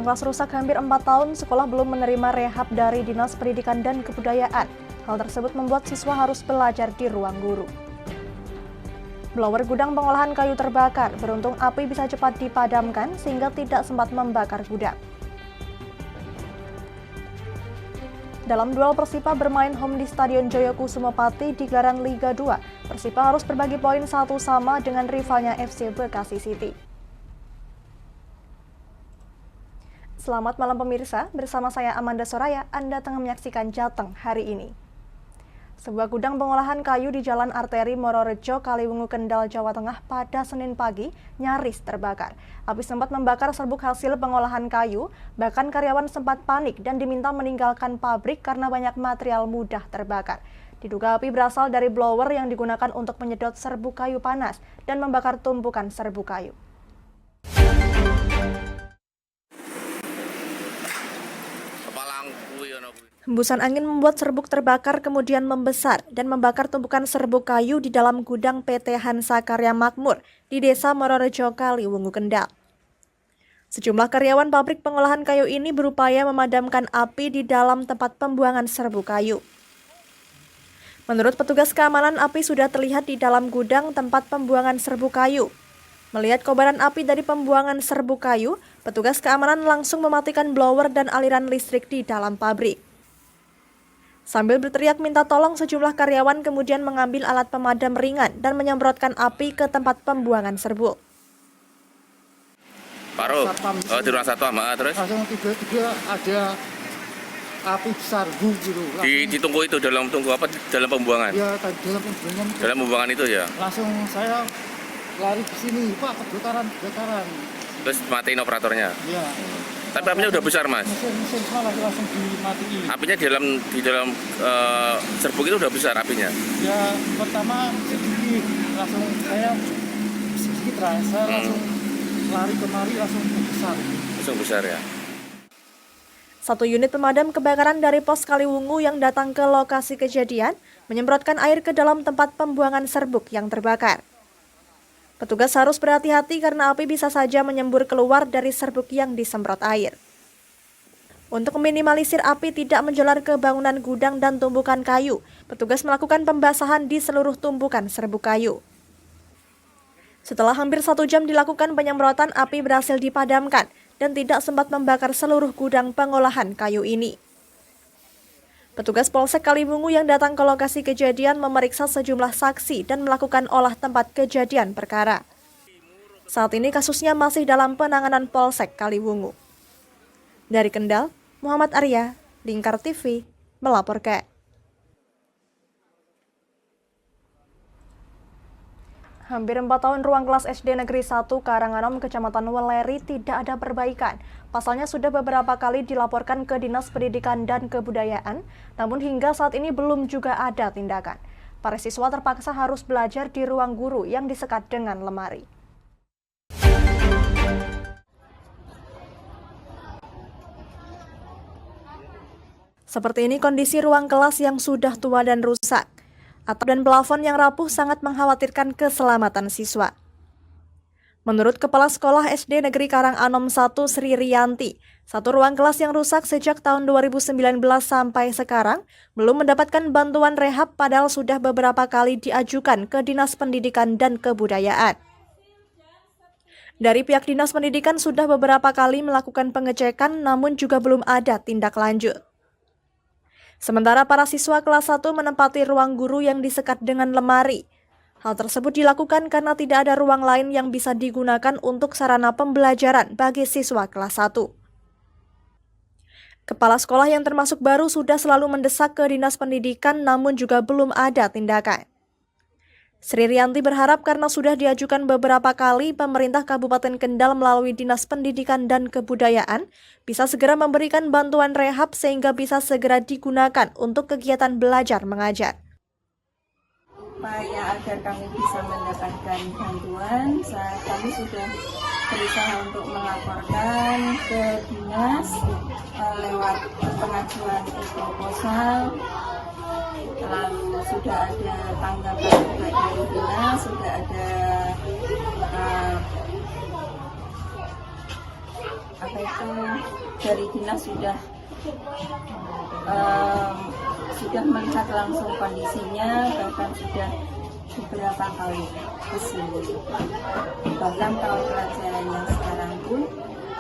kelas rusak hampir 4 tahun, sekolah belum menerima rehab dari Dinas Pendidikan dan Kebudayaan. Hal tersebut membuat siswa harus belajar di ruang guru. Blower gudang pengolahan kayu terbakar, beruntung api bisa cepat dipadamkan sehingga tidak sempat membakar gudang. Dalam duel Persipa bermain home di Stadion Joyokusumo Pati di gelaran Liga 2, Persipa harus berbagi poin 1 sama dengan rivalnya FC Bekasi City. Selamat malam pemirsa, bersama saya Amanda Soraya, Anda tengah menyaksikan Jateng hari ini. Sebuah gudang pengolahan kayu di Jalan Arteri Mororejo, Kaliwungu, Kendal, Jawa Tengah pada Senin pagi nyaris terbakar. Api sempat membakar serbuk hasil pengolahan kayu, bahkan karyawan sempat panik dan diminta meninggalkan pabrik karena banyak material mudah terbakar. Diduga api berasal dari blower yang digunakan untuk menyedot serbuk kayu panas dan membakar tumpukan serbuk kayu. Hembusan angin membuat serbuk terbakar kemudian membesar dan membakar tumpukan serbuk kayu di dalam gudang PT Hansa Karya Makmur di Desa Mororejo, Kaliwungu, Kendal. Sejumlah karyawan pabrik pengolahan kayu ini berupaya memadamkan api di dalam tempat pembuangan serbuk kayu. Menurut petugas keamanan, api sudah terlihat di dalam gudang tempat pembuangan serbuk kayu. Melihat kobaran api dari pembuangan serbuk kayu, petugas keamanan langsung mematikan blower dan aliran listrik di dalam pabrik. Sambil berteriak minta tolong, sejumlah karyawan kemudian mengambil alat pemadam ringan dan menyemprotkan api ke tempat pembuangan serbuk. Paruh, di ruang satpam, terus? Langsung tiba-tiba ada api besar, gitu. Di tungku itu, dalam tungku apa? Dalam pembuangan? Ya, dalam pembuangan. Dalam pembuangan itu ya? Langsung saya lari ke sini, Pak, kebakaran. Terus matiin operatornya? Iya. Tapi apinya udah besar, Mas? Mesin malah langsung dimatiin. Apinya di dalam serbuk itu udah besar apinya? Ya, pertama sedikit, langsung saya sedikit rasa, langsung lari kemari, langsung besar. Langsung besar ya? Satu unit pemadam kebakaran dari Pos Kaliwungu yang datang ke lokasi kejadian menyemprotkan air ke dalam tempat pembuangan serbuk yang terbakar. Petugas harus berhati-hati karena api bisa saja menyembur keluar dari serbuk yang disemprot air. Untuk meminimalisir api tidak menjalar ke bangunan gudang dan tumpukan kayu, petugas melakukan pembasahan di seluruh tumpukan serbuk kayu. Setelah hampir 1 jam dilakukan penyemprotan, api berhasil dipadamkan dan tidak sempat membakar seluruh gudang pengolahan kayu ini. Petugas Polsek Kaliwungu yang datang ke lokasi kejadian memeriksa sejumlah saksi dan melakukan olah tempat kejadian perkara. Saat ini kasusnya masih dalam penanganan Polsek Kaliwungu. Dari Kendal, Muhammad Arya, Lingkar TV, melaporkan. Hampir 4 tahun ruang kelas SD Negeri 1 Karanganom, Kecamatan Weleri tidak ada perbaikan. Pasalnya sudah beberapa kali dilaporkan ke Dinas Pendidikan dan Kebudayaan, namun hingga saat ini belum juga ada tindakan. Para siswa terpaksa harus belajar di ruang guru yang disekat dengan lemari. Seperti ini kondisi ruang kelas yang sudah tua dan rusak. Atap dan plafon yang rapuh sangat mengkhawatirkan keselamatan siswa. Menurut Kepala Sekolah SD Negeri Karanganom 1 Sri Rianti, satu ruang kelas yang rusak sejak tahun 2019 sampai sekarang belum mendapatkan bantuan rehab padahal sudah beberapa kali diajukan ke Dinas Pendidikan dan Kebudayaan. Dari pihak Dinas Pendidikan sudah beberapa kali melakukan pengecekan namun juga belum ada tindak lanjut. Sementara para siswa kelas 1 menempati ruang guru yang disekat dengan lemari. Hal tersebut dilakukan karena tidak ada ruang lain yang bisa digunakan untuk sarana pembelajaran bagi siswa kelas 1. Kepala sekolah yang termasuk baru sudah selalu mendesak ke Dinas Pendidikan namun juga belum ada tindakan. Sri Rianti berharap karena sudah diajukan beberapa kali, pemerintah Kabupaten Kendal melalui Dinas Pendidikan dan Kebudayaan bisa segera memberikan bantuan rehab sehingga bisa segera digunakan untuk kegiatan belajar mengajar. Supaya agar kami bisa mendapatkan bantuan, kami sudah berusaha untuk melaporkan ke dinas lewat pengajuan proposal. Lalu sudah ada tanggapan juga dari dinas, sudah ada dari dinas sudah melihat langsung kondisinya, bahkan sudah beberapa kali ke sini. Bahkan tahun pelajaran yang sekarang pun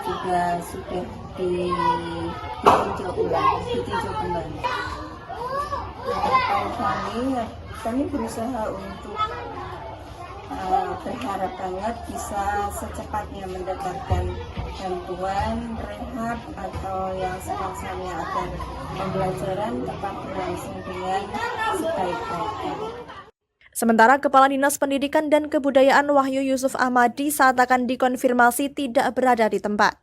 juga sudah ditinjau kembali. Harapan kami berusaha untuk berharap banget bisa secepatnya mendapatkan bantuan rehab atau yang selang-selangnya agar pembelajaran tetap berlangsung dengan sebaik-baiknya. Sementara Kepala Dinas Pendidikan dan Kebudayaan Wahyu Yusuf Ahmadi saat akan dikonfirmasi tidak berada di tempat.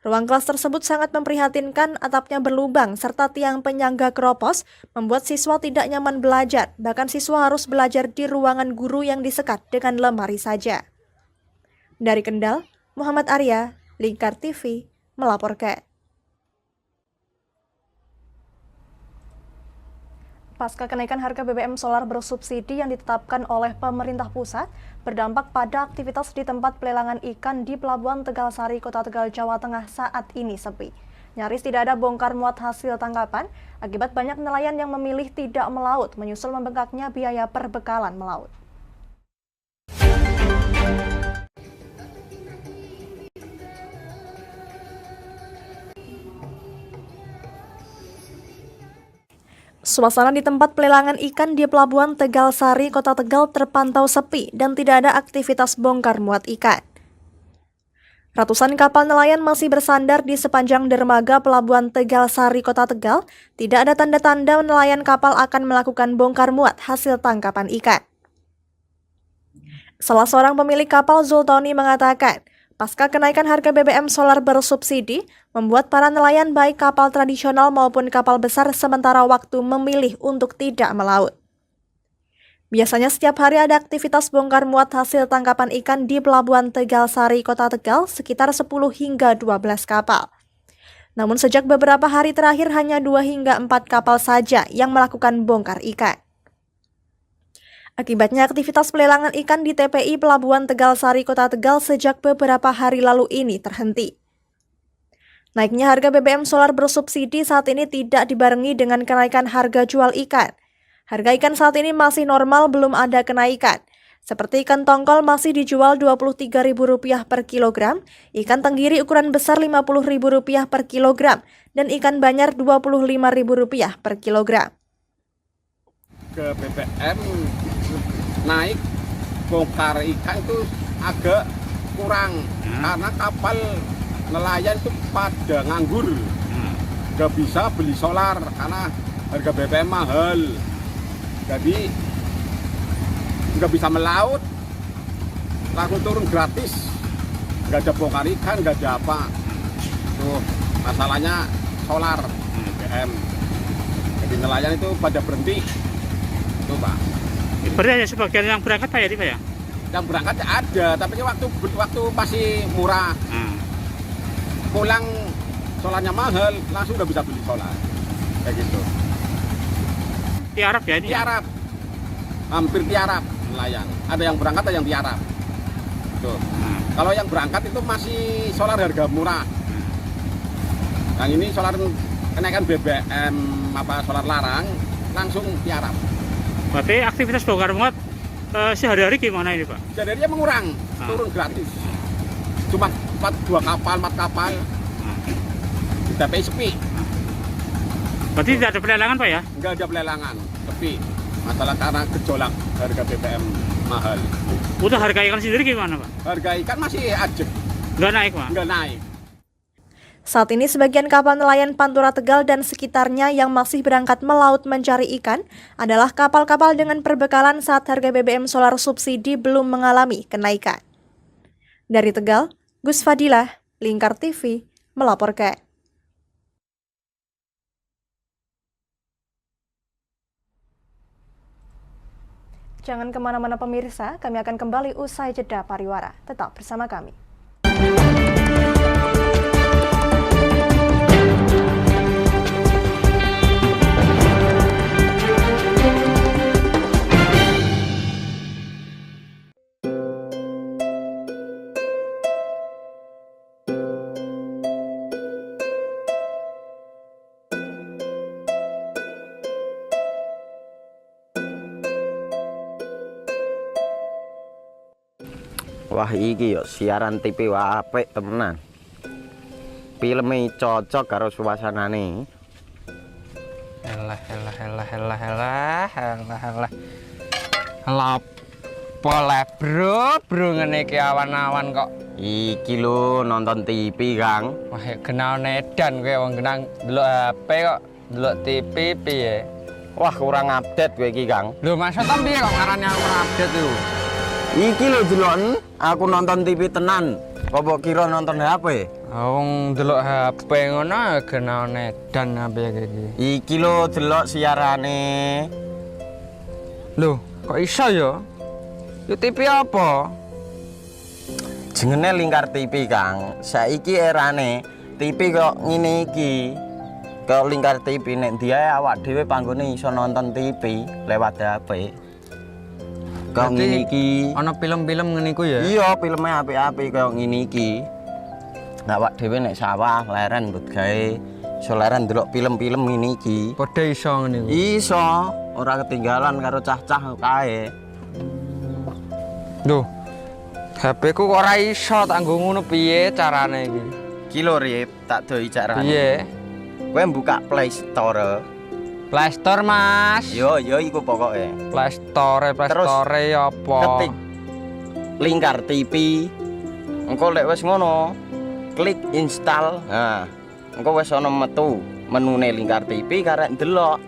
Ruang kelas tersebut sangat memprihatinkan, atapnya berlubang serta tiang penyangga keropos membuat siswa tidak nyaman belajar, bahkan siswa harus belajar di ruangan guru yang disekat dengan lemari saja. Dari Kendal, Muhammad Arya, Lingkar TV, melaporkan. Pasca kenaikan harga BBM solar bersubsidi yang ditetapkan oleh pemerintah pusat berdampak pada aktivitas di tempat pelelangan ikan di Pelabuhan Tegalsari, Kota Tegal, Jawa Tengah saat ini sepi. Nyaris tidak ada bongkar muat hasil tangkapan akibat banyak nelayan yang memilih tidak melaut menyusul membengkaknya biaya perbekalan melaut. Suasana di tempat pelelangan ikan di Pelabuhan Tegalsari, Kota Tegal terpantau sepi dan tidak ada aktivitas bongkar muat ikan. Ratusan kapal nelayan masih bersandar di sepanjang dermaga Pelabuhan Tegalsari, Kota Tegal. Tidak ada tanda-tanda nelayan kapal akan melakukan bongkar muat hasil tangkapan ikan. Salah seorang pemilik kapal, Zultoni, mengatakan, pasca kenaikan harga BBM solar bersubsidi, membuat para nelayan baik kapal tradisional maupun kapal besar sementara waktu memilih untuk tidak melaut. Biasanya setiap hari ada aktivitas bongkar muat hasil tangkapan ikan di Pelabuhan Tegalsari, Kota Tegal, sekitar 10 hingga 12 kapal. Namun sejak beberapa hari terakhir hanya 2 hingga 4 kapal saja yang melakukan bongkar ikan. Akibatnya aktivitas pelelangan ikan di TPI Pelabuhan Tegalsari, Kota Tegal sejak beberapa hari lalu ini terhenti. Naiknya harga BBM solar bersubsidi saat ini tidak dibarengi dengan kenaikan harga jual ikan. Harga ikan saat ini masih normal, belum ada kenaikan. Seperti ikan tongkol masih dijual Rp23.000 per kilogram, ikan tenggiri ukuran besar Rp50.000 per kilogram, dan ikan banyar Rp25.000 per kilogram. Ke BBM naik bongkar ikan itu agak kurang karena kapal nelayan itu pada nganggur, nggak bisa beli solar karena harga BBM mahal, jadi nggak bisa melaut, langsung turun gratis, nggak ada bongkar ikan, nggak ada apa. Tuh masalahnya solar BBM, jadi nelayan itu pada berhenti. Itu Pak. Berarti hanya sebagian yang berangkat Pak ya, Pak ya? Yang berangkat ada, tapi waktu masih murah. Pulang solarnya mahal, langsung udah bisa beli solar. Kayak gitu. Tiarap ya ini? Tiarap. Hampir tiarap nelayan. Ada yang berangkat, ada yang tiarap. Tuh. Kalau yang berangkat itu masih solar harga murah. Yang ini solar kenaikan BBM solar larang langsung tiarap. Berarti aktivitas bongkar muat sehari-hari gimana ini Pak? Sehari-harinya mengurang, turun gratis. Cuma 4 kapal di TPI sepi. Berarti tidak ada pelelangan Pak ya? Enggak ada pelelangan, sepi. Masalah karena gejolak harga BBM mahal. Untuk harga ikan sendiri gimana Pak? Harga ikan masih ajek. Nggak naik Pak? Nggak naik. Saat ini sebagian kapal nelayan Pantura Tegal dan sekitarnya yang masih berangkat melaut mencari ikan adalah kapal-kapal dengan perbekalan saat harga BBM solar subsidi belum mengalami kenaikan. Dari Tegal, Gus Fadilah, Lingkar TV, melaporkan. Jangan kemana-mana pemirsa, kami akan kembali usai jeda pariwara. Tetap bersama kami. Wah iki yo siaran TV wah apik temenan. Filme cocok karo suasanane. Elah. Boleh bro ngene iki awan-awan kok. Iki lho nonton TV, Kang. Wah, kenal nedan kowe wong kenang delok HP kok delok TV piye? Wah kurang update kowe iki, Kang. Lho maksudnya piye kok ngarane aku update itu? Iki lho delok aku nonton TV tenan. Kok kira nonton HP? Wong delok HP ngono kenal nedan apa iki. Iki lho delok siarane. Lho, kok iso ya? Yo TV apa? Jenenge Lingkar TV, Kang. Saiki erane TV kok ngene iki. Kok Lingkar TV nek dia awak dhewe panggone iso nonton TV lewat HP. Kok ngene iki. Ana film-film ngene iku ya? Iya, filme apik-apik kaya ngene iki. Awak dhewe nek sawah leren mbut gawe iso leren delok film-film ngene iki. Padha iso ngene iku. Iso, ora ketinggalan karo cah-cah kae. Loh, HP ku kok ora iso tak nggo ngono piye carane iki? Iki lho Rip, tak doi carane. Piye? Kowe buka Play Store. Play Store, Mas. Yo iku pokoke. Play Store apa? Ketik Lingkar TV. Engko lek wis ngono, klik install. Nah, engko wis ana metu menune Lingkar TV karek ndelok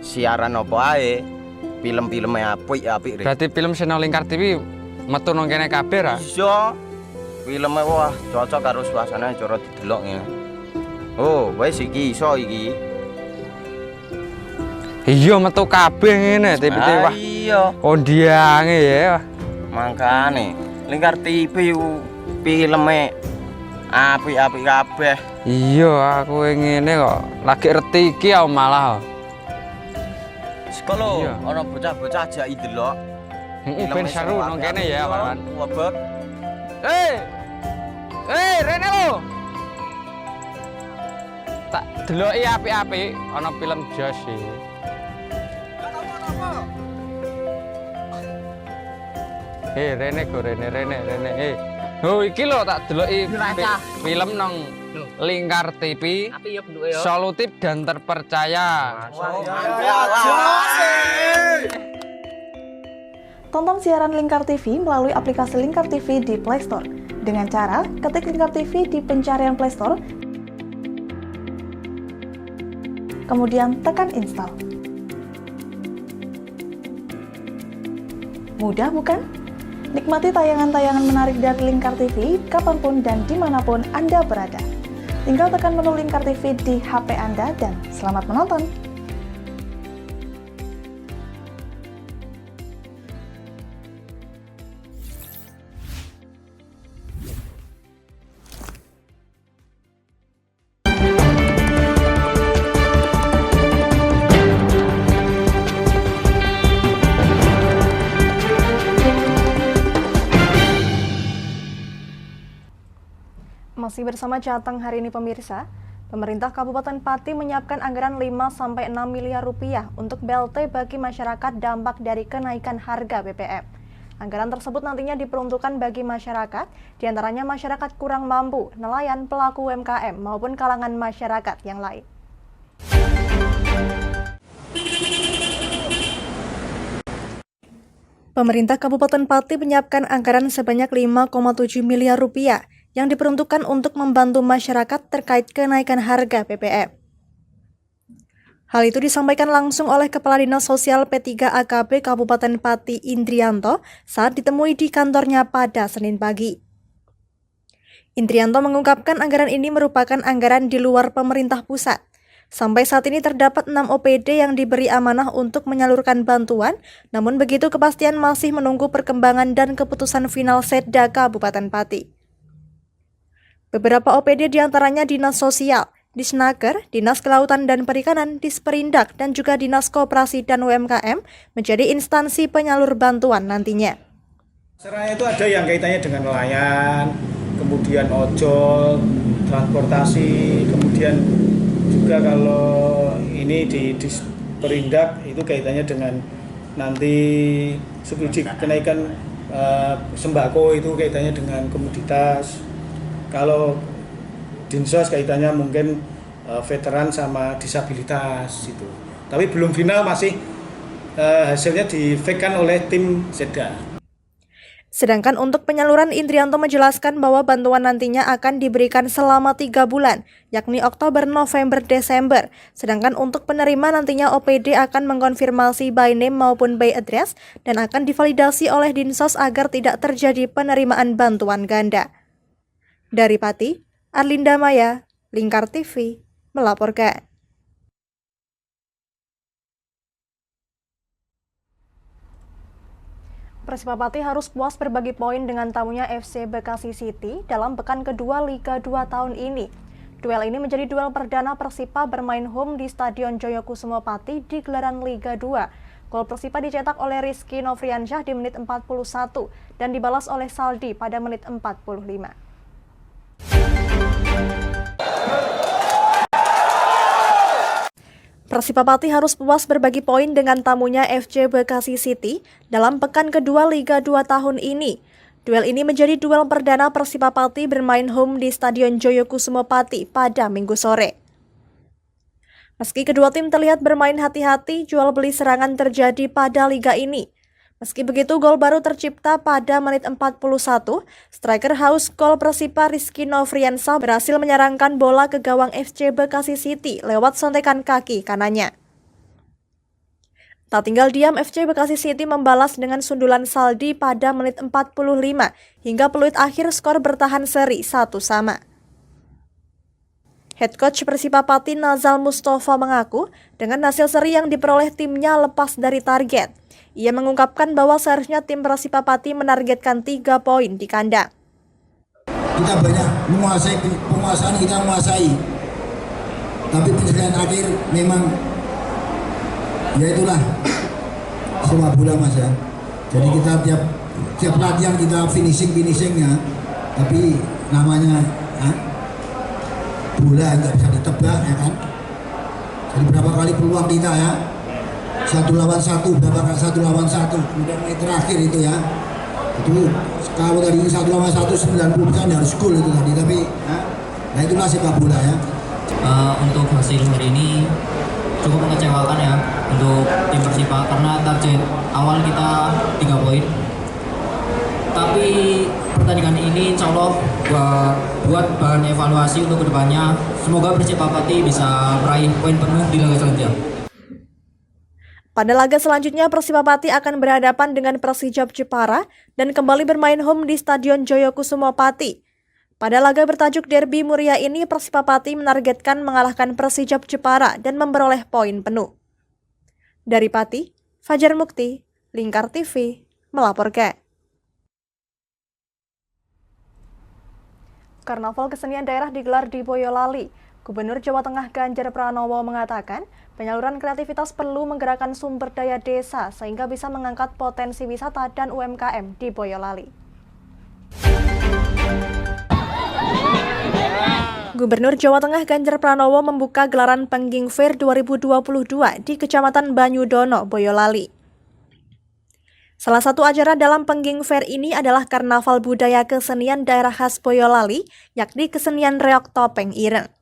siaran apa ae. Film-filme apik-apik. Berarti film channel Lingkar TV metu nang kene kabeh ra? Iso. Filme wah cocok karo suasana cara didelok ngene. Oh, wis iki iso iki. Iya metu kabeh ngene TV wah. Iya. Kondiange ya. Mangkane Lingkar TV filme apik-apik kabeh. Iya, aku ngene kok. Lagi reti iki aku malah. Kalau Iya. ana bocah-bocah ajak ndelok. Ben seru nang kene ya, Pak. Wabek. Rene lo. Tak deloki apik-apik ana film Jos iki. Rene go Rene. Oh iki lho tak deloki film nang Lingkar TV. Solutif dan terpercaya. Tonton siaran Lingkar TV melalui aplikasi Lingkar TV di Play Store. Dengan cara ketik Lingkar TV di pencarian Play Store, kemudian tekan install. Mudah bukan? Nikmati tayangan-tayangan menarik dari Lingkar TV kapanpun dan dimanapun Anda berada. Tinggal tekan menu Lingkar TV di HP Anda dan selamat menonton! Masih bersama Jateng hari ini pemirsa, pemerintah Kabupaten Pati menyiapkan anggaran 5-6 miliar rupiah untuk BLT bagi masyarakat dampak dari kenaikan harga BBM. Anggaran tersebut nantinya diperuntukkan bagi masyarakat, diantaranya masyarakat kurang mampu, nelayan, pelaku UMKM, maupun kalangan masyarakat yang lain. Pemerintah Kabupaten Pati menyiapkan anggaran sebanyak 5,7 miliar rupiah yang diperuntukkan untuk membantu masyarakat terkait kenaikan harga BBM. Hal itu disampaikan langsung oleh Kepala Dinas Sosial P3 AKP Kabupaten Pati Indrianto saat ditemui di kantornya pada Senin pagi. Indrianto mengungkapkan anggaran ini merupakan anggaran di luar pemerintah pusat. Sampai saat ini terdapat 6 OPD yang diberi amanah untuk menyalurkan bantuan, namun begitu kepastian masih menunggu perkembangan dan keputusan final Setda Kabupaten Pati. Beberapa OPD diantaranya Dinas Sosial, Disnaker, Dinas Kelautan dan Perikanan, Disperindak, dan juga Dinas Koperasi dan UMKM menjadi instansi penyalur bantuan nantinya. Seraya itu ada yang kaitannya dengan nelayan, kemudian ojol, transportasi, kemudian juga kalau ini di Disperindak itu kaitannya dengan nanti subsidi kenaikan sembako itu kaitannya dengan komoditas. Kalau dinsos kaitannya mungkin veteran sama disabilitas itu. Tapi belum final, masih hasilnya di-fake-kan oleh tim Zeda. Sedangkan untuk penyaluran, Indrianto menjelaskan bahwa bantuan nantinya akan diberikan selama 3 bulan, yakni Oktober, November, Desember. Sedangkan untuk penerima nantinya OPD akan mengkonfirmasi by name maupun by address dan akan divalidasi oleh Dinsos agar tidak terjadi penerimaan bantuan ganda. Dari Pati, Arlinda Maya, Lingkar TV, melaporkan. Persipa Pati harus puas berbagi poin dengan tamunya FC Bekasi City dalam pekan kedua Liga 2 tahun ini. Duel ini menjadi duel perdana Persipa bermain home di Stadion Joyokusumo Pati di gelaran Liga 2. Gol Persipa dicetak oleh Rizky Novriansyah di menit 41 dan dibalas oleh Saldi pada menit 45. Persipa Pati harus puas berbagi poin dengan tamunya FC Bekasi City dalam pekan kedua Liga 2 tahun ini. Duel ini menjadi duel perdana Persipa Pati bermain home di Stadion Joyokusumo Pati pada Minggu sore. Meski kedua tim terlihat bermain hati-hati, jual beli serangan terjadi pada liga ini. Meski begitu, gol baru tercipta pada menit 41. Striker haus gol Persipa Rizky Novriansyah berhasil menyerangkan bola ke gawang FC Bekasi City lewat sontekan kaki kanannya. Tak tinggal diam, FC Bekasi City membalas dengan sundulan Saldi pada menit 45 hingga peluit akhir skor bertahan seri 1-1. Head coach Persipa Pati Nazal Mustafa mengaku dengan hasil seri yang diperoleh timnya lepas dari target. Ia mengungkapkan bahwa seharusnya tim Persipa Pati menargetkan 3 poin di kandang. Kita banyak menguasai, penguasaan kita menguasai. Tapi penyelesaian akhir memang ya itulah sepak bola Mas ya. Jadi kita tiap latihan kita finishingnya, tapi namanya bola nggak bisa ditebak ya kan. Jadi berapa kali peluang kita ya, 1 lawan 1, berapa kali 1 lawan 1, kemudian yang terakhir itu ya, itu kalau tadi 1 lawan 1 90% harus gol itu tadi, tapi nah itulah sepak bola ya. Untuk hasil hari ini cukup mengecewakan ya untuk tim Persipa karena target awal kita 3 poin. Tapi pertandingan ini insya Allah buat bahan evaluasi untuk kedepannya. Semoga Persipa Pati bisa meraih poin penuh di laga selanjutnya. Pada laga selanjutnya, Persipa Pati akan berhadapan dengan Persijap Jepara dan kembali bermain home di Stadion Joyokusumo Pati. Pada laga bertajuk Derby Muria ini, Persipa Pati menargetkan mengalahkan Persijap Jepara dan memperoleh poin penuh. Dari Pati, Fajar Mukti, Lingkar TV, melaporkan. Karnaval kesenian daerah digelar di Boyolali. Gubernur Jawa Tengah Ganjar Pranowo mengatakan, penyaluran kreativitas perlu menggerakkan sumber daya desa sehingga bisa mengangkat potensi wisata dan UMKM di Boyolali. Gubernur Jawa Tengah Ganjar Pranowo membuka gelaran Pengging Fair 2022 di Kecamatan Banyudono, Boyolali. Salah satu acara dalam Pengging Fair ini adalah Karnaval Budaya Kesenian Daerah Khas Boyolali, yakni kesenian reok topeng ireng.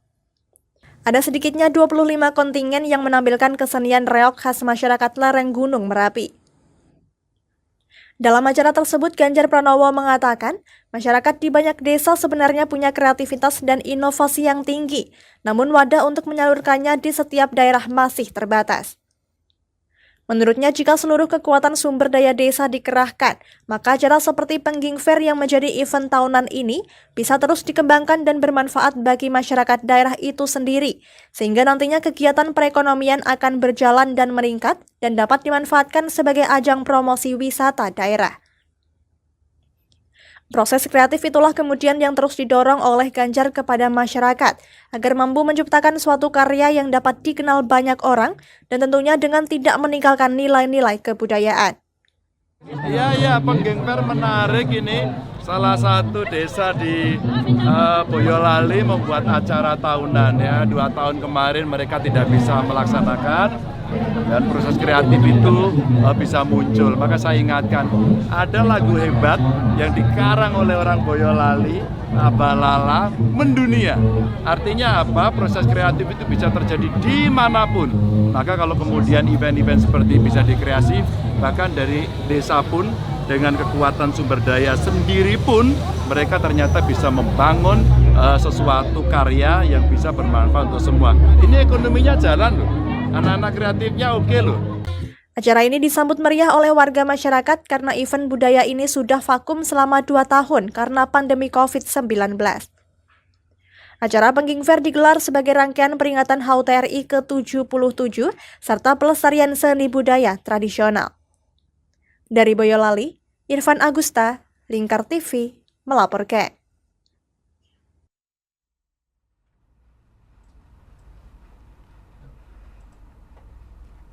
Ada sedikitnya 25 kontingen yang menampilkan kesenian reok khas masyarakat lereng Gunung Merapi. Dalam acara tersebut, Ganjar Pranowo mengatakan, masyarakat di banyak desa sebenarnya punya kreativitas dan inovasi yang tinggi, namun wadah untuk menyalurkannya di setiap daerah masih terbatas. Menurutnya, jika seluruh kekuatan sumber daya desa dikerahkan, maka acara seperti Pengging Fair yang menjadi event tahunan ini bisa terus dikembangkan dan bermanfaat bagi masyarakat daerah itu sendiri, sehingga nantinya kegiatan perekonomian akan berjalan dan meningkat dan dapat dimanfaatkan sebagai ajang promosi wisata daerah. Proses kreatif itulah kemudian yang terus didorong oleh Ganjar kepada masyarakat agar mampu menciptakan suatu karya yang dapat dikenal banyak orang dan tentunya dengan tidak meninggalkan nilai-nilai kebudayaan. Iya, Pengging Fair menarik ini. Salah satu desa di Boyolali membuat acara tahunan ya. 2 tahun kemarin mereka tidak bisa melaksanakan. dan proses kreatif itu bisa muncul. Maka saya ingatkan, ada lagu hebat yang dikarang oleh orang Boyolali, Abalala, mendunia. Artinya apa? Proses kreatif itu bisa terjadi dimanapun. Maka kalau kemudian event-event seperti bisa dikreasi, bahkan dari desa pun dengan kekuatan sumber daya sendiri pun mereka ternyata bisa membangun sesuatu karya yang bisa bermanfaat untuk semua. Ini ekonominya jalan loh. Anak-anak kreatifnya oke loh. Acara ini disambut meriah oleh warga masyarakat karena event budaya ini sudah vakum selama 2 tahun karena pandemi COVID-19. Acara Pengging Fair digelar sebagai rangkaian peringatan HUT RI ke-77 serta pelestarian seni budaya tradisional. Dari Boyolali, Irfan Agusta, Lingkar TV, melaporkan.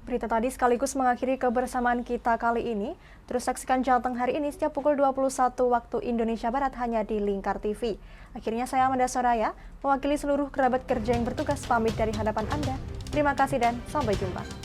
Berita tadi sekaligus mengakhiri kebersamaan kita kali ini. Terus saksikan Jateng hari ini setiap pukul 21 waktu Indonesia Barat hanya di Lingkar TV. Akhirnya saya Amanda Soraya, mewakili seluruh kerabat kerja yang bertugas pamit dari hadapan Anda. Terima kasih dan sampai jumpa.